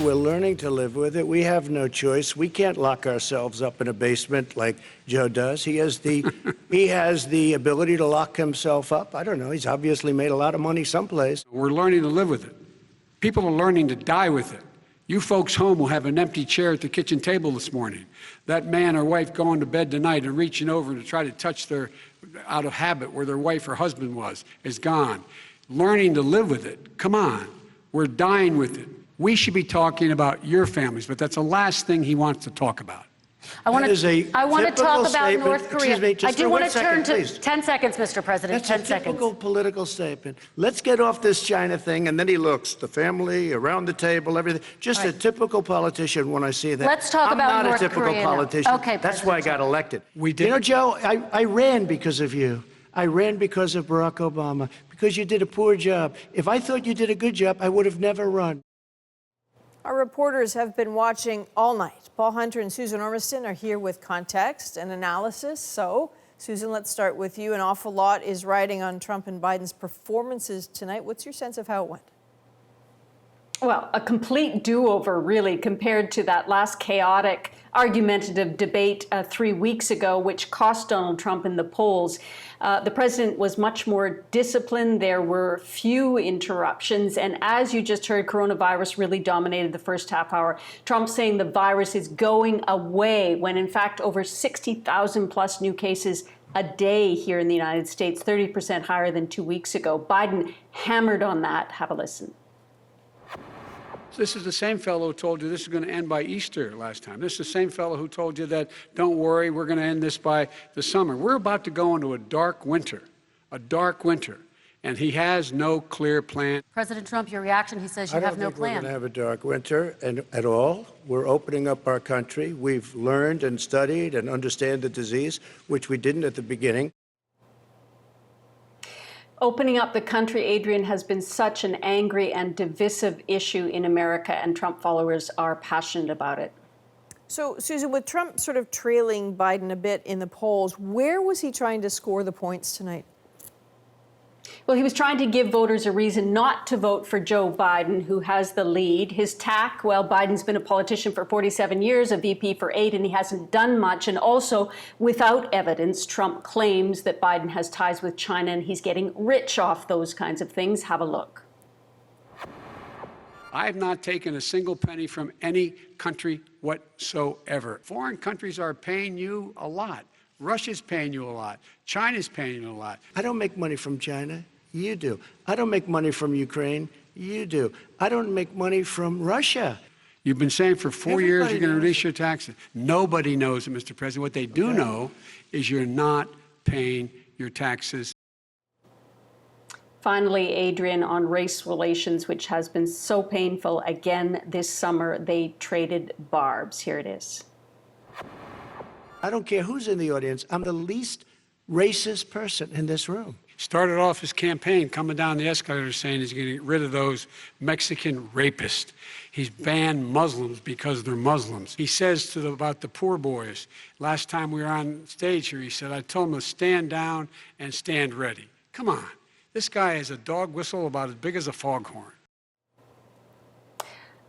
We're learning to live with it. We have no choice. We can't lock ourselves up in a basement like Joe does. He has the ability to lock himself up. I don't know. He's obviously made a lot of money someplace. We're learning to live with it. People are learning to die with it. You folks home will have an empty chair at the kitchen table this morning. That man or wife going to bed tonight and reaching over to try to touch their, out of habit, where their wife or husband was, is gone. Learning to live with it. Come on. We're dying with it. We should be talking about your families, but that's the last thing he wants to talk about. I want to talk about North Korea. Me, I do want to turn to please. 10 seconds, Mr. President. That's 10 a typical seconds. political statement. Let's get off this China thing, and then he looks, the family, around the table, everything. Just a typical politician when I see that. Let's talk about North Korea I'm not a typical now. politician. Okay, that's why I got elected. We did. You know, Joe, I ran because of you. I ran because of Barack Obama, because you did a poor job. If I thought you did a good job, I would have never run. Our reporters have been watching all night. Paul Hunter and Susan Ormiston are here with context and analysis. So, Susan, let's start with you. An awful lot is riding on Trump and Biden's performances tonight. What's your sense of how it went? Well, a complete do-over, really, compared to that last chaotic, argumentative debate 3 weeks ago, which cost Donald Trump in the polls. The president was much more disciplined. There were few interruptions. And as you just heard, coronavirus really dominated the first half hour. Trump saying the virus is going away, when in fact over 60,000 plus new cases a day here in the United States, 30% higher than 2 weeks ago. Biden hammered on that. Have a listen. This is the same fellow who told you this is going to end by Easter last time. This is the same fellow who told you that, don't worry, we're going to end this by the summer. We're about to go into a dark winter, and he has no clear plan. President Trump, your reaction, he says you have no I don't think we're plan. going to have a dark winter at all. We're opening up our country. We've learned and studied and understand the disease, which we didn't at the beginning. Opening up the country, Adrian, has been such an angry and divisive issue in America, and Trump followers are passionate about it. So, Susan, with Trump sort of trailing Biden a bit in the polls, where was he trying to score the points tonight? Well, he was trying to give voters a reason not to vote for Joe Biden, who has the lead. His tack, well, Biden's been a politician for 47 years, a VP for 8, and he hasn't done much. And also, without evidence, Trump claims that Biden has ties with China and he's getting rich off those kinds of things. Have a look. I have not taken a single penny from any country whatsoever. Foreign countries are paying you a lot. Russia's paying you a lot. China's paying you a lot. I don't make money from China. You do. I don't make money from Ukraine. You do. I don't make money from Russia. You've been saying for 4 years Everybody you're going to knows. reduce your taxes. Nobody knows it, Mr. President. What they do know is you're not paying your taxes. Finally, Adrian, on race relations, which has been so painful again this summer, they traded barbs. Here it is. I don't care who's in the audience. I'm the least racist person in this room. Started off his campaign coming down the escalator saying he's going to get rid of those Mexican rapists. He's banned Muslims because they're Muslims. He says about the poor boys. Last time we were on stage here, he said, I told them to stand down and stand ready. Come on. This guy has a dog whistle about as big as a foghorn.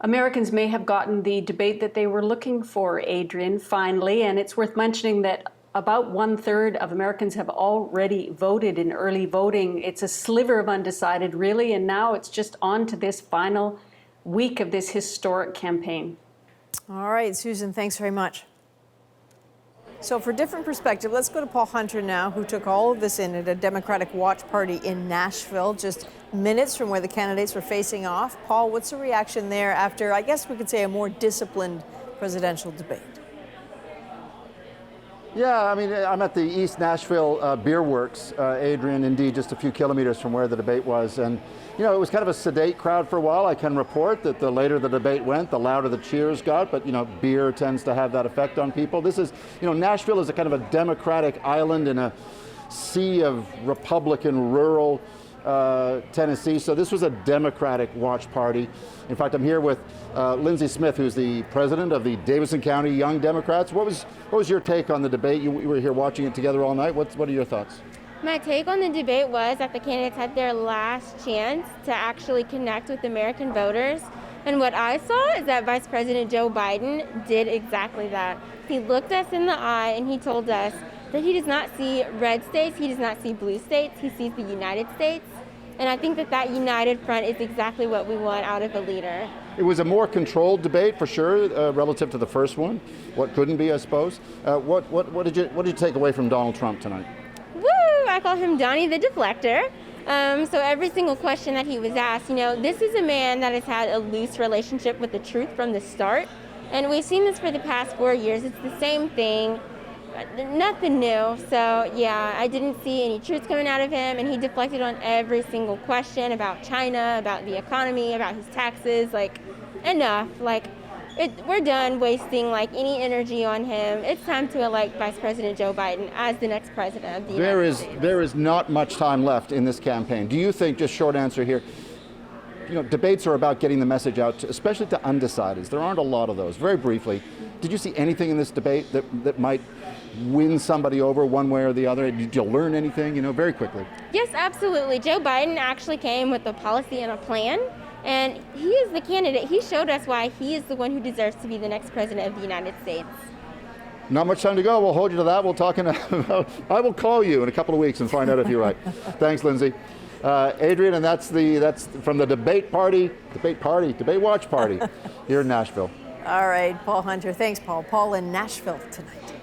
Americans may have gotten the debate that they were looking for, Adrian, finally, and it's worth mentioning that about 1/3 of Americans have already voted in early voting. It's a sliver of undecided, really, and now it's just on to this final week of this historic campaign. All right, Susan, thanks very much. So for different perspective, let's go to Paul Hunter now, who took all of this in at a Democratic watch party in Nashville, just minutes from where the candidates were facing off. Paul, what's the reaction there after, I guess we could say, a more disciplined presidential debate? Yeah, I mean, I'm at the East Nashville Beer Works, Adrian, indeed, just a few kilometers from where the debate was. And, you know, it was kind of a sedate crowd for a while. I can report that the later the debate went, the louder the cheers got. But, you know, beer tends to have that effect on people. This is, you know, Nashville is a kind of a Democratic island in a sea of Republican rural Tennessee. So this was a Democratic watch party. In fact, I'm here with Lindsey Smith, who's the president of the Davidson County Young Democrats. What was your take on the debate? You were here watching it together all night. What are your thoughts? My take on the debate was that the candidates had their last chance to actually connect with American voters And what I saw is that Vice President Joe Biden did exactly that. He looked us in the eye and he told us that he does not see red states, he does not see blue states, he sees the United States. And I think that that united front is exactly what we want out of a leader. It was a more controlled debate for sure, relative to the first one. What couldn't be, I suppose. What did you take away from Donald Trump tonight? Woo! I call him Donnie the Deflector. So every single question that he was asked, this is a man that has had a loose relationship with the truth from the start. And we've seen this for the past 4 years. It's the same thing, nothing new. So yeah, I didn't see any truth coming out of him, and he deflected on every single question about China, about the economy, about his taxes. Enough. We're done wasting any energy on him. It's time to elect Vice President Joe Biden as the next president of the United States. There is not much time left in this campaign. Do you think, just short answer here, debates are about getting the message out, especially to undecideds. There aren't a lot of those. Very briefly, did you see anything in this debate that might win somebody over one way or the other? Did you learn anything, very quickly? Yes, absolutely. Joe Biden actually came with a policy and a plan, and he is the candidate. He showed us why he is the one who deserves to be the next president of the United States. Not much time to go. We'll hold you to that. We'll talk I will call you in a couple of weeks and find out if you're right. Thanks, Lindsay. Adrian, and that's from the debate watch party here in Nashville. All right, Paul Hunter. Thanks, Paul. Paul in Nashville tonight.